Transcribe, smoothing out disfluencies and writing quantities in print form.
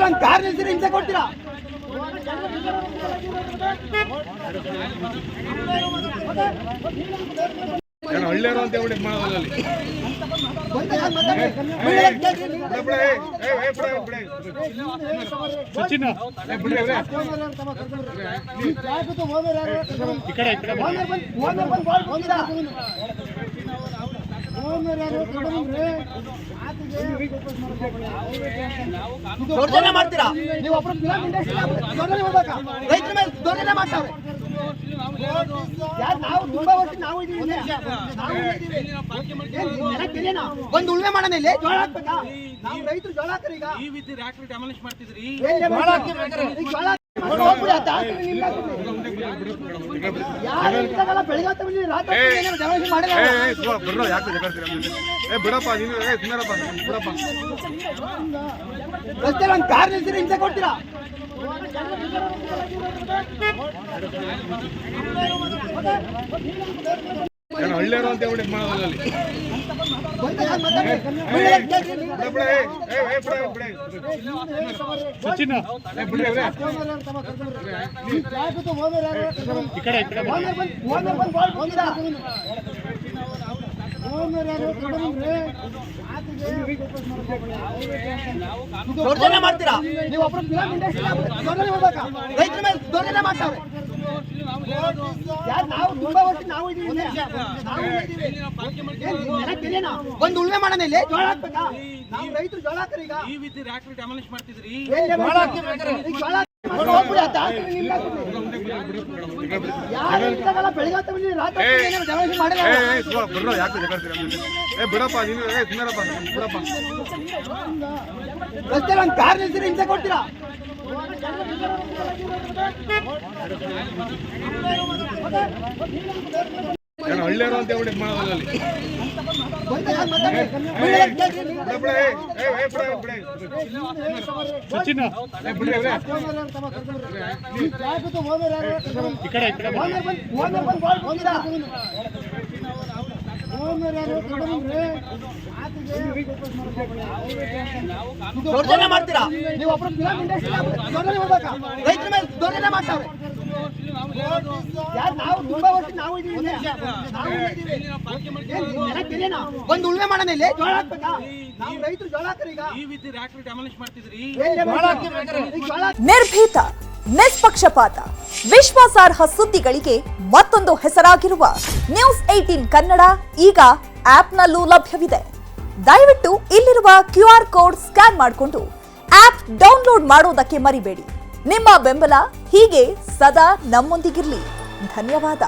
ಒಂದು ಕಾರ್ ನಿಲ್ಸಿದ್ರೆ ಹಿಂಸೆ ಕೊಡ್ತೀರಾ? ಹಳ್ಳಿಯರು ಅಂತ ಹೇಳಿ ಮಾಡೋದಲ್ಲಿ ದೌರ್ಜನ್ಯ ಮಾಡ್ತೀರಾ ನೀವು? ಒಬ್ಬರು ಫಿಲಂ ಇಂಡಸ್ಟ್ರಿ ರೈತರ ಮೇಲೆ ದೌರ್ಜನ್ಯ ಮಾಡ್ತಾವ್ರೆ. ನಾವು ತುಂಬಾ ವರ್ಷ ನಾವು ಒಂದು ಉಳ್ಮೆ ಮಾಡೋಣ, ಇಲ್ಲಿ ಜೋಳ ಹಾಕ್ಬೇಕಾ? ನಾವು ರೈತರು ಜೋಳ ಹಾಕ್ರಿ. ಈಗ ಈ ವಿಧಿ ರಾತ್ರಿ ಡೆಮಾಲಿಷ್ ಮಾಡ್ತಿದ್ರಿ. ಬಿಡಪ್ಪ ನೀನು ಬಿಡಪ್ಪ ರಸ್ತೆ ಒಂದು ಕಾರ್ ನಿಲ್ಸಿದ್ರೆ ಹಿಂಸೆ ಕೊಡ್ತೀರಾ? ಹಳ್ಳಿಯರು ಅಂತ ಹೇಳಿ ಮಾಡೋದಲ್ಲಿ ದೌರ್ಜನ್ಯ ಮಾಡ್ತೀರಾ ನೀವು? ಒಬ್ಬರು ಫಿಲಂ ಇಂಡಸ್ಟ್ರಿ ರೈತರ ಮೇಲೆ ದೌರ್ಜನ್ಯ ಮಾಡ್ತಾವ್ರೆ. ನಾವು ತುಂಬಾ ವರ್ಷ ನಾವು ಒಂದು ಉಳ್ಮೆ ಮಾಡೋಣ, ಇಲ್ಲಿ ಜೋಳ ಹಾಕ್ಬೇಕಾ? ನಾವು ರೈತರು ಜೋಳ ಹಾಕ್ರಿ. ಈಗ ಈ ವಿಧಿ ರಾತ್ರಿ ಡೆಮಾಲಿಷ್ ಮಾಡ್ತಿದ್ರಿ. ಬಿಡಪ್ಪ ನೀನು ಬಿಡಪ್ಪ ರಸ್ತೆ ಒಂದು ಕಾರ್ ನಿಲ್ಸಿದ್ರೆ ಹಿಂಸೆ ಕೊಡ್ತೀರಾ? ಹಳ್ಳಿಯರು ಅಂತ ಹೇಳಿ ಮಾಡೋದಲ್ಲಿ ದೌರ್ಜನ್ಯ ಮಾಡ್ತೀರಾ ನೀವು? ಒಬ್ಬರು ಫಿಲಂ ಇಂಡಸ್ಟ್ರಿ ರೈತರ ಮೇಲೆ ದೌರ್ಜನ್ಯ ಮಾಡ್ತಾವ್ರೆ. ನಾವು ತುಂಬಾ ವರ್ಷ ನಾವು ಒಂದು ಉಳ್ಮೆ ಮಾಡೋಣ, ಇಲ್ಲಿ ಜೋಳ ಹಾಕ್ಬೇಕಾ? ನಾವು ರೈತರು ಜೋಳ ಹಾಕ್ರಿ. ಈಗ ಈ ವಿಧಿ ರಾತ್ರಿ ಡೆಮಾಲಿಷ್ ಮಾಡ್ತಿದ್ರಿ. ನಿರ್ಭೀತ, ನಿಷ್ಪಕ್ಷಪಾತ, ವಿಶ್ವಾಸಾರ್ಹ ಸುದ್ದಿಗಳಿಗೆ ಮತ್ತೊಂದು ಹೆಸರಾಗಿರುವ ನ್ಯೂಸ್ 18 ಕನ್ನಡ ಈಗ ಆಪ್ನಲ್ಲೂ ಲಭ್ಯವಿದೆ. ದಯವಿಟ್ಟು ಇಲ್ಲಿರುವ QR ಕೋಡ್ ಸ್ಕ್ಯಾನ್ ಮಾಡಿಕೊಂಡು ಆಪ್ ಡೌನ್ಲೋಡ್ ಮಾಡೋದಕ್ಕೆ ಮರಿಬೇಡಿ. ನಿಮ್ಮ ಬೆಂಬಲ ಹೀಗೆ ಸದಾ ನಮ್ಮೊಂದಿಗಿರಲಿ. ಧನ್ಯವಾದ.